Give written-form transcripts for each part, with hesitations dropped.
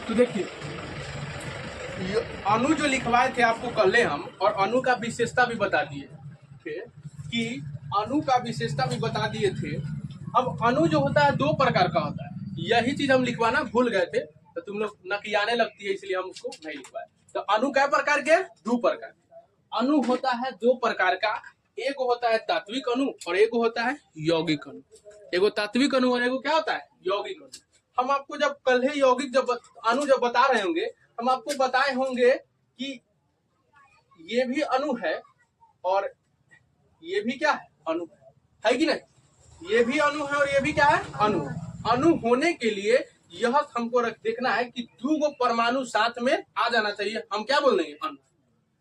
तो देखिए अणु जो लिखवाए थे आपको कल हम, और अणु का विशेषता भी बता दिए थे कि अणु का विशेषता भी बता दिए थे। अब अणु जो होता है दो प्रकार का होता है, यही चीज हम लिखवाना भूल गए थे, तो तुम लोग नकियाने लगती है इसलिए हम उसको नहीं लिखवाए। तो अणु कै प्रकार के? दो प्रकार। अणु होता है दो प्रकार का, एक होता है तात्विक अणु और एक होता है यौगिक अणु। एगो तात्विक अणु और एगो क्या होता है? यौगिक अणु। हम आपको जब कल ही यौगिक जब अणु जब बता रहे होंगे, हम आपको बताए होंगे कि ये भी अणु है और ये भी क्या है? अणु है कि नहीं? ये भी अणु है और ये भी क्या है? अणु। अणु होने के लिए यह हमको देखना है कि दो गो परमाणु साथ में आ जाना चाहिए, हम क्या बोल देंगे? अणु।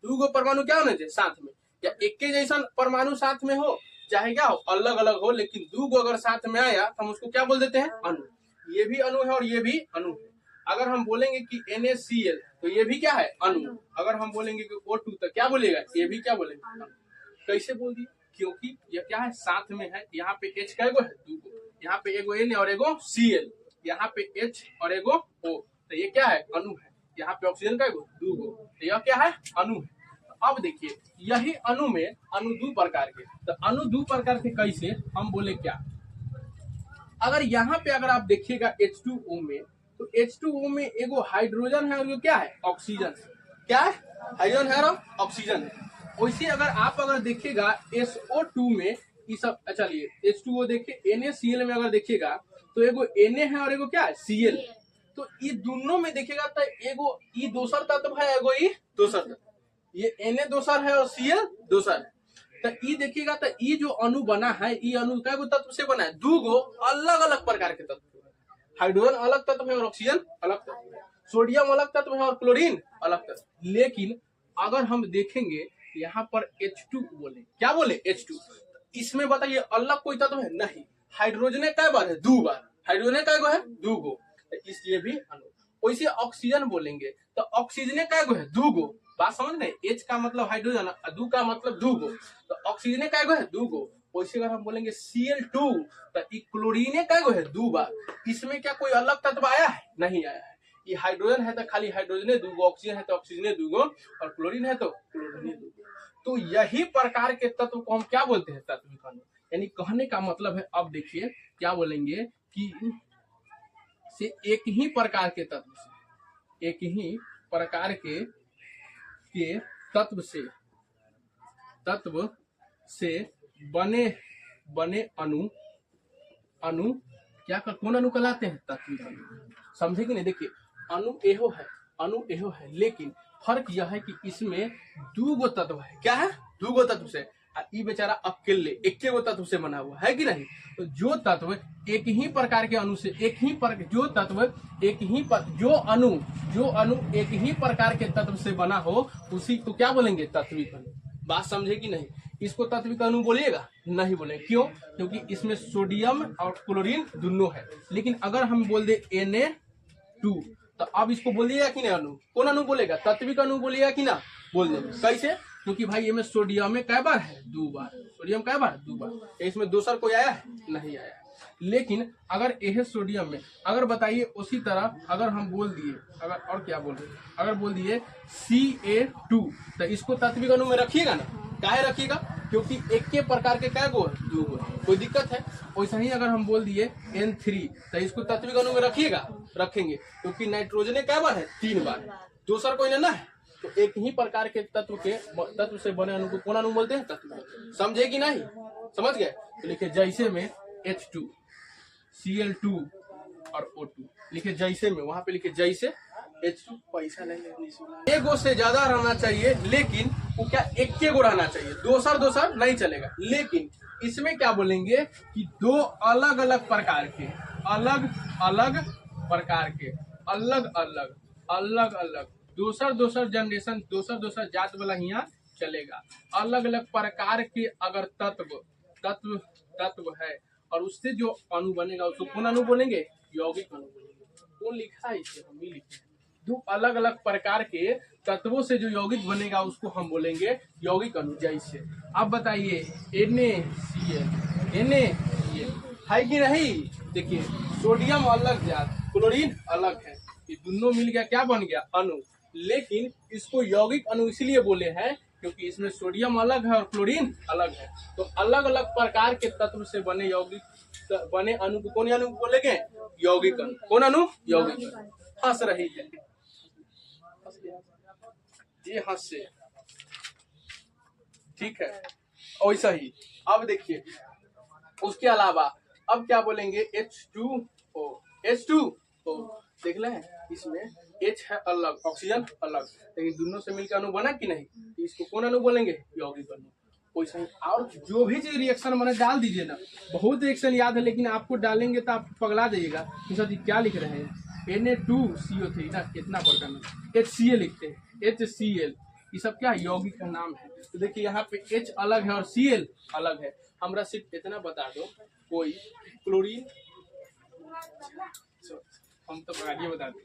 दो गो परमाणु क्या होना चाहिए? साथ में, या एक के जैसा परमाणु साथ में हो, चाहे क्या हो, अलग अलग हो, लेकिन दो गो अगर साथ में आया तो हम उसको क्या बोल देते हैं? अणु। ये भी अणु है और ये भी अणु है। अगर हम बोलेंगे कि NaCl तो ये भी क्या है? अणु। अगर हम बोलेंगे कि O2 तो क्या बोलेगा? ये भी क्या बोलेगा? अणु। कैसे बोल दिए? क्योंकि ये क्या है? साथ में है। यहाँ पे H का एगो है, दो गो, यहाँ पे एगो Na और एगो Cl, यहाँ पे H और एगो O, तो ये क्या है? अणु है। यहाँ पे ऑक्सीजन का एगो, दो गो, तो यह क्या है? अणु है। अब देखिए यही अणु में अणु दो प्रकार के, तो अणु दो प्रकार के कैसे? हम बोले क्या, अगर यहाँ पे अगर आप देखिएगा H2O में, तो H2O में एगो हाइड्रोजन है और ये क्या है? ऑक्सीजन है। क्या है? हाइड्रोजन है और ऑक्सीजन है। वैसे अगर देखिएगा SO2 में ये सब, चलिए H2O देखिए, NaCl में अगर देखिएगा तो एगो Na है और एगो क्या है? Cl। तो ये दोनों में देखिएगा तो एगो ई दोसर तत्व है, एगो ई दोसर तत्व, ये Na दोसर है और Cl दोसर है। तो ई देखिएगा तो ई जो अणु बना है, ई अणु का तत्व से बना है, दो गो अलग अलग प्रकार के तत्व। हाइड्रोजन अलग तत्व है और ऑक्सीजन अलग तत्व है, सोडियम अलग तत्व है और क्लोरीन अलग तत्व। लेकिन अगर हम देखेंगे यहाँ पर H2 बोले, क्या बोले? H2। इसमें बताइए अलग कोई तत्व है? नहीं। हाइड्रोजन कै बार है? दो बार। हाइड्रोजन कै गो है? दो गो, इसलिए भी अणु। वैसे ऑक्सीजन बोलेंगे तो ऑक्सीजन कै गो है? दो गो। बात समझ में? H का मतलब हाइड्रोजन, दो का मतलब दो गो, तो ऑक्सीजन कै गो है? दो गो। वैसे अगर हम बोलेंगे Cl2 तो क्लोरीन कै गो है? दो बार। इसमें क्या कोई अलग तत्व आया है? नहीं आया है। ये हाइड्रोजन है तो खाली हाइड्रोजन दो गो, ऑक्सीजन है तो ऑक्सीजन दो गो, और क्लोरीन है तो क्लोरीन दो गो। तो यही प्रकार के तत्व को हम क्या बोलते हैं? तात्विक अणु। यानी कहने का मतलब है, अब देखिए क्या बोलेंगे कि से एक ही प्रकार के तत्व से, एक ही प्रकार के तत्व से बने अणु क्या कौन अणु कहलाते हैं? तात्विक अणु। समझे कि नहीं? देखिए अणु एहो है, लेकिन फर्क यह है कि इसमें दो गो तत्व है। क्या है? दो गो तत्व से, ये बेचारा अकेले एक गो तत्व से बना हुआ है कि नहीं? तो जो तत्व एक ही प्रकार के अणु से, जो अणु एक ही प्रकार के तत्व से बना हो, उसी को क्या बोलेंगे? तात्विक अणु। बात समझे कि नहीं? इसको तात्विक अणु बोलिएगा? नहीं बोलेंगे। क्यों? क्योंकि इसमें सोडियम और क्लोरीन दोनों है। लेकिन अगर हम बोल दे Na2 तो अब इसको बोलिएगा कि नहीं? अणु। कौन अणु बोलेगा? तात्विक अणु बोलिएगा कि ना? बोल देंगे। कैसे? क्योंकि भाई इसमें सोडियम में कै बार है? दो बार। सोडियम कै बार? दो बार। इसमें दोसर कोई आया है? नहीं आया। लेकिन अगर यह सोडियम में, अगर बताइए उसी तरह अगर हम बोल दिए, अगर और क्या बोल रहे, अगर बोल दिए Ca2 तो इसको तात्विक अणु में रखिएगा ना? काहे रखिएगा? क्योंकि एक के प्रकार के कै गो? दो गो। कोई दिक्कत है? वैसा ही अगर हम बोल दिए N3 तो इसको तात्विक अणु में रखिएगा? रखेंगे, क्योंकि नाइट्रोजन कै बार है? 3 बार। दूसरा कोई ना है। तो एक ही प्रकार के तत्व से बने अणु को कौन अणु बोलते हैं? तात्विक। समझे कि नहीं? समझ गए? तो लिखे जैसे में H2, Cl2 और O2 लिखे जैसे में, वहां पे लिखे जैसे H2। पैसा नहीं, एक गो से ज्यादा रहना चाहिए, लेकिन वो क्या एक के गो रहना चाहिए, दोसर नहीं चलेगा। लेकिन इसमें क्या बोलेंगे कि दो अलग अलग प्रकार के, अलग अलग दोसर जनरेशन, दोसर जात वाला यहाँ चलेगा। अलग अलग प्रकार के अगर तत्व है और उससे जो अणु बनेगा उसको कौन अणु बोलेंगे? यौगिक अणु बोलेंगे। कौन लिखा है इसे? हम ही लिखे। दो अलग अलग प्रकार के तत्वों से जो यौगिक बनेगा उसको हम बोलेंगे यौगिक अणु। जैसे अब बताइए NaCl है कि नहीं? देखिए सोडियम अलग जात, क्लोरीन अलग है, ये दोनों मिल गया क्या बन गया अणु। लेकिन इसको यौगिक अणु इसलिए बोले हैं क्योंकि इसमें सोडियम अलग है और क्लोरीन अलग है। तो अलग अलग प्रकार के तत्व से बने यौगिक बने अणु को कौन अणु बोलेंगे? यौगिक अणु। कौन अणु? यौगिक अणु। हंस रही है ये हंस से, ठीक है। वैसा ही अब देखिए उसके अलावा अब क्या बोलेंगे? H2O। H2O देख लें, इसमें H है अलग, ऑक्सीजन अलग, लेकिन दोनों से मिलकर अणु बना कि नहीं? इसको कौन अणु बोलेंगे? यौगिक अणु। वैसा ही और जो भी चीज रिएक्शन बने डाल दीजिए ना। बहुत रिएक्शन याद है लेकिन आपको डालेंगे तो आप पगला जाइएगा। सर जी क्या लिख रहे हैं? Na2CO3 ना, कितना प्रकार में HCl लिखते हैं, HCl। ये सब क्या यौगिक का नाम है। तो देखिए यहाँ पे H अलग है और Cl अलग है। हमरा सिर्फ इतना बता दो, कोई क्लोरीन, हम तो आगे बता दो,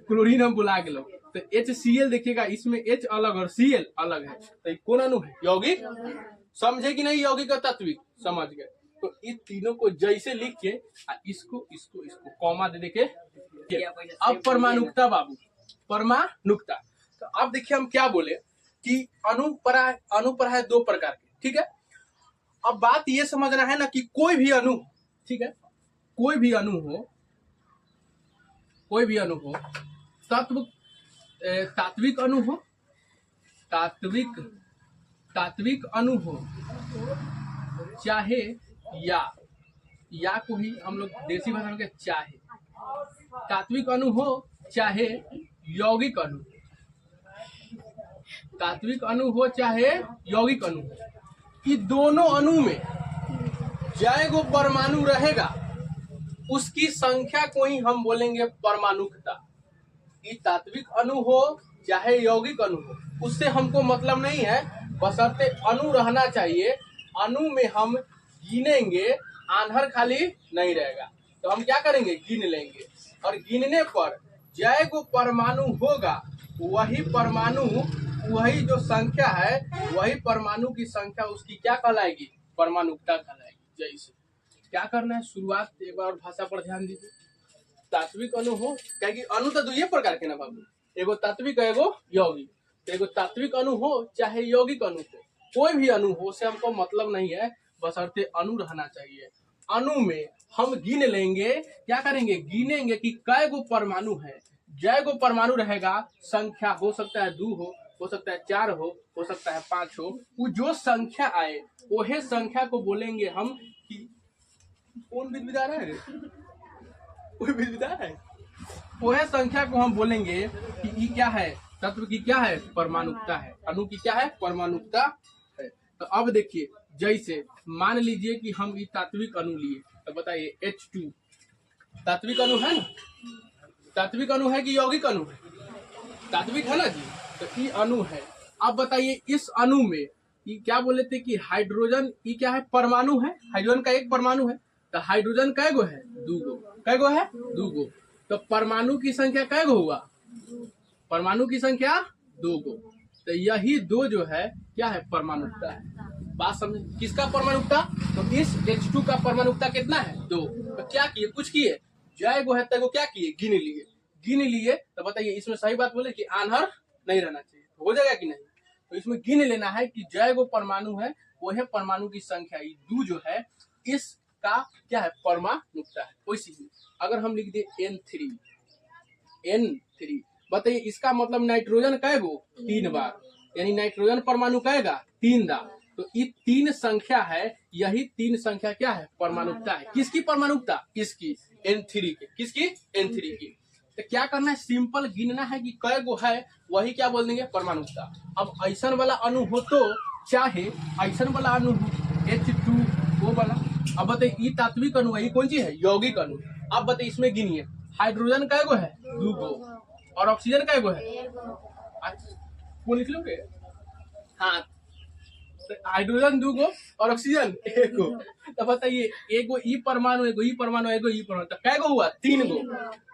क्लोरीन हम बुला के लो तो HCl देखिएगा, इसमें H अलग और Cl अलग है। तो कौन अणु है? यौगिक। समझे कि नहीं? यौगिक और तात्विक समझ गए। तो इन तीनों को जैसे लिख के इसको इसको इसको कॉमा दे के अब परमाणुकता बाबू, परमाणुकता। तो अब देखिए हम क्या बोले कि अणु पर है दो प्रकार के, ठीक है। अब बात ये समझना है ना कि कोई भी अणु, ठीक है, कोई भी अणु हो तात्विक अणु हो, तात्विक अणु हो, चाहे या को ही हम लोग देसी भाषा में चाहे तात्विक अणु हो चाहे यौगिक अणु, तात्विक अणु हो चाहे यौगिक अणु हो, कि दोनों अणु में जय गो परमाणु रहेगा उसकी संख्या को ही हम बोलेंगे परमाणुकता। कि तात्विक अणु हो चाहे यौगिक अणु हो, उससे हमको मतलब नहीं है, बशर्ते अणु रहना चाहिए। अणु में हम गिनेंगे, आन्हर खाली नहीं रहेगा। तो हम क्या करेंगे? गिन लेंगे, और गिनने पर जय गो परमाणु होगा, वही परमाणु, वही जो संख्या है, वही परमाणु की संख्या उसकी क्या कहलाएगी? परमाणुकता कहलाएगी। जैसे क्या करना है, शुरुआत एक बार भाषा पर ध्यान दीजिए। तात्विक अणु हो, क्योंकि अणु तो दो प्रकार के ना बाबू, एगो तात्विक एगो यौगिक। तो एगो तात्विक अणु हो चाहे यौगिक अणु हो, कोई भी अणु हो से हमको मतलब नहीं है, बशर्ते अणु रहना चाहिए। अणु में हम गिन लेंगे, क्या करेंगे? गिनेंगे कि कै गो परमाणु है। जय गो परमाणु रहेगा, संख्या हो सकता है 2 हो सकता है 4 हो सकता है 5 हो, वो जो संख्या आए वही संख्या को बोलेंगे हम कि कौन विदा है, कोई विदा है, वही संख्या को हम बोलेंगे कि ये क्या है? तत्व की क्या है? परमाणुकता है। अणु की क्या है? परमाणुकता है। तो अब देखिए, जैसे मान लीजिए कि हम ये तात्विक अणु लिए, तो बताइए H2 तात्विक अणु है ना? तात्विक अणु है कि यौगिक अणु है? तात्विक है ना जी। तो ये अणु है। अब बताइए इस अणु में ये क्या बोले थे कि हाइड्रोजन, ये क्या है? परमाणु है। हाइड्रोजन का एक परमाणु है। तो हाइड्रोजन कै गो है? 2 गो। कै गो है? 2 गो। तो परमाणु की संख्या कै गो हुआ? परमाणु की संख्या 2 गो। तो यही 2 जो है क्या है? परमाणुकता है। बात समझ? किसका परमाणुकता? तो इस H2 का परमाणुकता कितना है? 2। तो क्या किए? कुछ किए? जय गो है तय क्या किए? गिन लिए। तो बताइए इसमें सही बात बोले कि आन्हर नहीं रहना चाहिए, तो हो जाएगा कि नहीं? तो इसमें गिन लेना है कि जय गो परमाणु है, वो है परमाणु की संख्या। ये 2 जो है इसका क्या है? परमाणुकता है। वैसे ही अगर हम लिख दिए N3, बताइए इसका मतलब नाइट्रोजन कै गो? 3 बार, यानी नाइट्रोजन परमाणु कैगा? 3 दा। तो ये 3 संख्या है, यही 3 संख्या क्या है? परमाणुकता है। किसकी परमाणुकता? इसकी, N3 की। किसकी? N3 की। तो क्या करना है? सिंपल गिनना है कि कै गो है, वही क्या बोल देंगे? परमाणुकता। अब ऐसा वाला अणु हो तो चाहे ऐसा वाला अणु हो H2O वाला। अब बताइए ये तात्विक अणु है, ये कौन सी है? यौगिक अणु। अब बताइए इसमें गिनिए, हाइड्रोजन कै गो है? 2 गो। और ऑक्सीजन कै गो है? वो लिख लोगे? हाँ, तो हाइड्रोजन 2 गो और ऑक्सीजन 1 गो। तो बताइए एगो ई परमाणु, एगो ई परमाणु, एगो ई परमाणु, तो कै गो हुआ? 3 गो।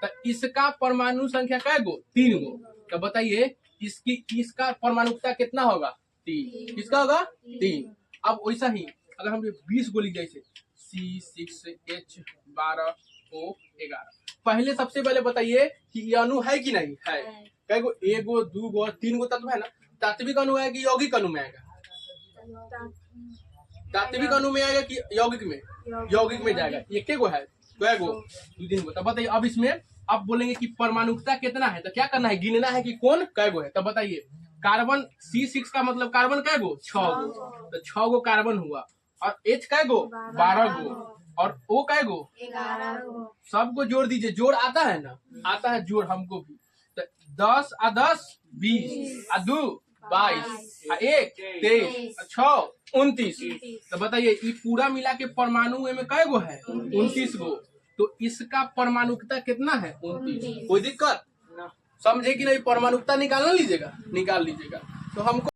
तो इसका परमाणु संख्या कै गो? 3 गो। तो बताइए इसका परमाणुकता कितना होगा? 3। किसका होगा? 3। अब वैसा ही अगर हम 20 गो लिख, जैसे C6H12O11, पहले सबसे पहले बताइए कि ये अणु है कि नहीं है। कईगो, एगो, दूगो, तीन गो तत्व है ना। तात्विक अणु है कि यौगिक अणु में आएगा? तात्विक अणु में आएगा कि यौगिक में? यौगिक में जाएगा। एक गो है, कईगो, दो तीन गो। तब बताइए अब इसमें अब बोलेंगे कि परमाणुकता कितना है, तो क्या करना है, गिनना है कि कौन कैगो है। तब बताइए कार्बन C6 का मतलब कार्बन कैगो? 6 गो। तो 6 गो कार्बन हुआ। और H कैगो? 12 गो। और O कैगो? 11 गो। सबको जोड़ दीजिए, जोड़ आता है ना, आता है जोड़ हमको भी। तो 10 आ 10 20 आ 2 22 आ 1 23 आ 6 29। तो बताइए ये पूरा मिला के परमाणु में कै गो है? 29 गो। तो इसका परमाणुकता कितना है? 29। कोई दिक्कत समझे कि नहीं? परमाणुकता निकालना लीजिएगा, निकाल लीजिएगा। तो हमको